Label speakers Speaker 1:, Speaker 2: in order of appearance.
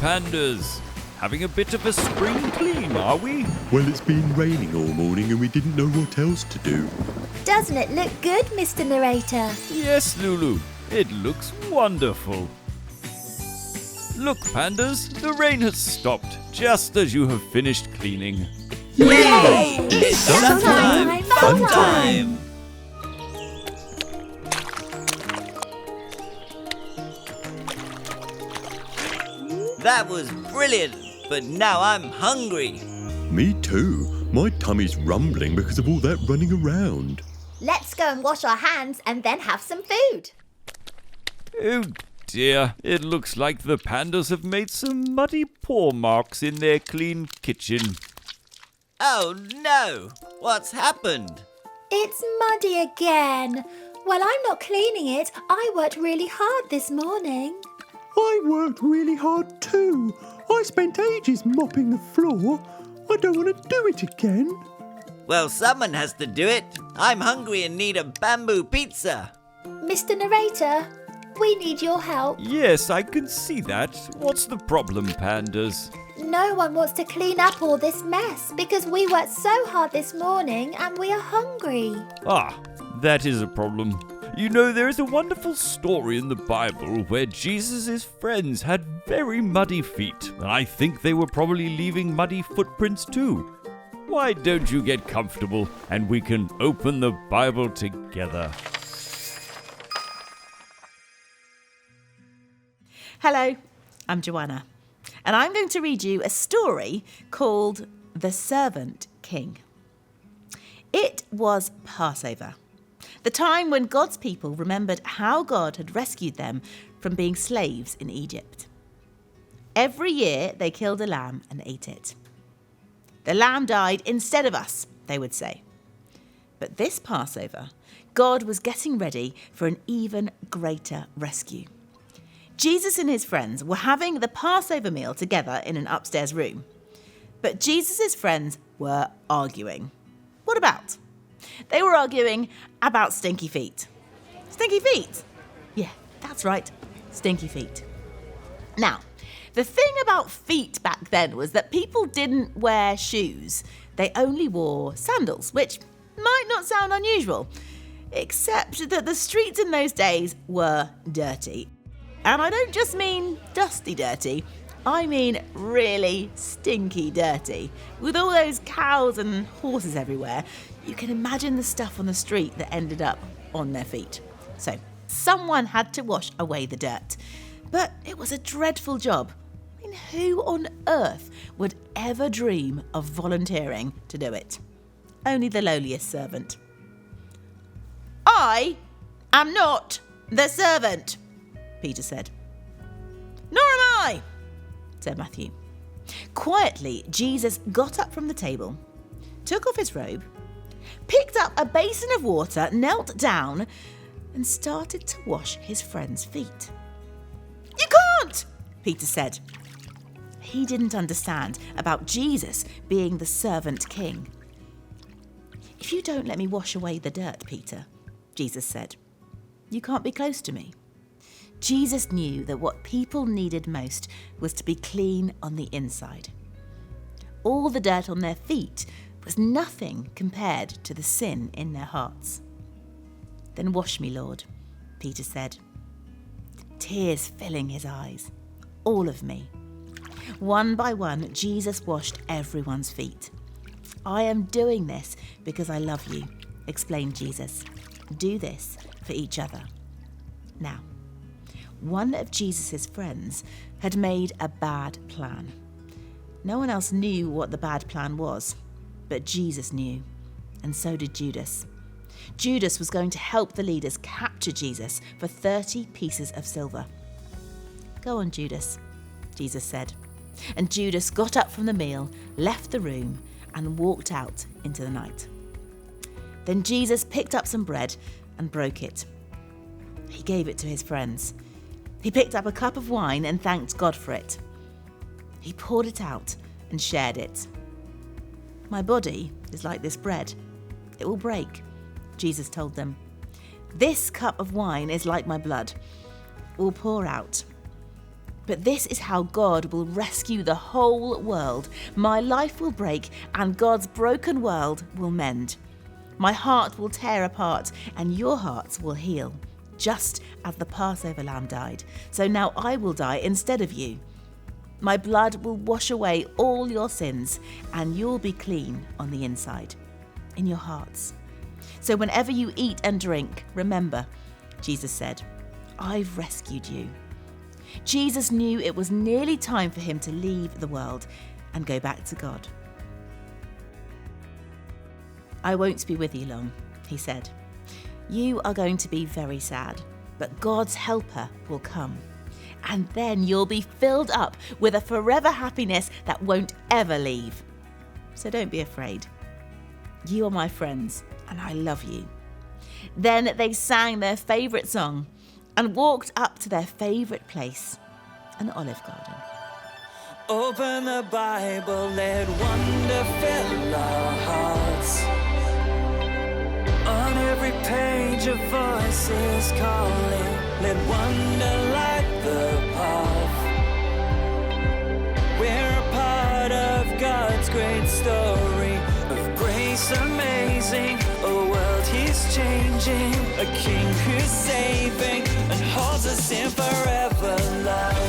Speaker 1: Pandas. Having a bit of a spring clean, are we?
Speaker 2: Well, it's been raining all morning and we didn't know what else to do.
Speaker 3: Doesn't it look good, Mr. Narrator?
Speaker 1: Yes, Lulu. It looks wonderful. Look, Pandas, the rain has stopped just as you have finished cleaning.
Speaker 4: Yay!
Speaker 2: It's sun
Speaker 3: time!
Speaker 2: Fun time!
Speaker 4: That was brilliant, but now I'm hungry.
Speaker 2: Me too. My tummy's rumbling because of all that running around.
Speaker 3: Let's go and wash our hands and then have some food.
Speaker 1: Oh dear, it looks like the pandas have made some muddy paw marks in their clean kitchen.
Speaker 4: Oh no! What's happened?
Speaker 3: It's muddy again. Well, I'm not cleaning it. I worked really hard this morning.
Speaker 2: I worked really hard too. I spent ages mopping the floor. I don't want to do it again.
Speaker 4: Well, someone has to do it. I'm hungry and need a bamboo pizza.
Speaker 3: Mr. Narrator, we need your help.
Speaker 1: Yes, I can see that. What's the problem, Pandas?
Speaker 3: No one wants to clean up all this mess because we worked so hard this morning and we are hungry.
Speaker 1: Ah, that is a problem. You know, there is a wonderful story in the Bible where Jesus' friends had very muddy feet, and I think they were probably leaving muddy footprints too. Why don't you get comfortable and we can open the Bible together?
Speaker 5: Hello, I'm Joanna, and I'm going to read you a story called The Servant King. It was Passover, the time when God's people remembered how God had rescued them from being slaves in Egypt. Every year they killed a lamb and ate it. The lamb died instead of us, they would say. But this Passover, God was getting ready for an even greater rescue. Jesus and his friends were having the Passover meal together in an upstairs room. But Jesus' friends were arguing. What about? They were arguing about stinky feet. Stinky feet? Yeah, that's right, stinky feet. Now, the thing about feet back then was that people didn't wear shoes. They only wore sandals, which might not sound unusual, except that the streets in those days were dirty. And I don't just mean dusty dirty, I mean really stinky dirty. With all those cows and horses everywhere, you can imagine the stuff on the street that ended up on their feet. So someone had to wash away the dirt. But it was a dreadful job. I mean, who on earth would ever dream of volunteering to do it? Only the lowliest servant. I am not the servant, Peter said. Nor am I, said Matthew. Quietly, Jesus got up from the table, took off his robe, picked up a basin of water, knelt down, and started to wash his friend's feet. You can't, Peter said. He didn't understand about Jesus being the servant king. If you don't let me wash away the dirt, Peter, Jesus said, you can't be close to me. Jesus knew that what people needed most was to be clean on the inside. All the dirt on their feet was nothing compared to the sin in their hearts. Then wash me, Lord, Peter said, tears filling his eyes, all of me. One by one, Jesus washed everyone's feet. I am doing this because I love you, explained Jesus. Do this for each other. Now, one of Jesus' friends had made a bad plan. No one else knew what the bad plan was, but Jesus knew, and so did Judas. Judas was going to help the leaders capture Jesus for 30 pieces of silver. Go on, Judas, Jesus said. And Judas got up from the meal, left the room, and walked out into the night. Then Jesus picked up some bread and broke it. He gave it to his friends. He picked up a cup of wine and thanked God for it. He poured it out and shared it. My body is like this bread. It will break, Jesus told them. This cup of wine is like my blood. It will pour out. But this is how God will rescue the whole world. My life will break and God's broken world will mend. My heart will tear apart and your hearts will heal, just as the Passover lamb died. So now I will die instead of you. My blood will wash away all your sins and you'll be clean on the inside, in your hearts. So whenever you eat and drink, remember, Jesus said, I've rescued you. Jesus knew it was nearly time for him to leave the world and go back to God. I won't be with you long, he said. You are going to be very sad, but God's helper will come. And then you'll be filled up with a forever happiness that won't ever leave. So don't be afraid. You are my friends, and I love you. Then they sang their favourite song and walked up to their favourite place, an olive garden.
Speaker 6: Open the Bible, let wonder fill our hearts. On every page a voice is calling, let wonder light the path. We're a part of God's great story of grace amazing, a world he's changing, a king who's saving and holds us in forever love.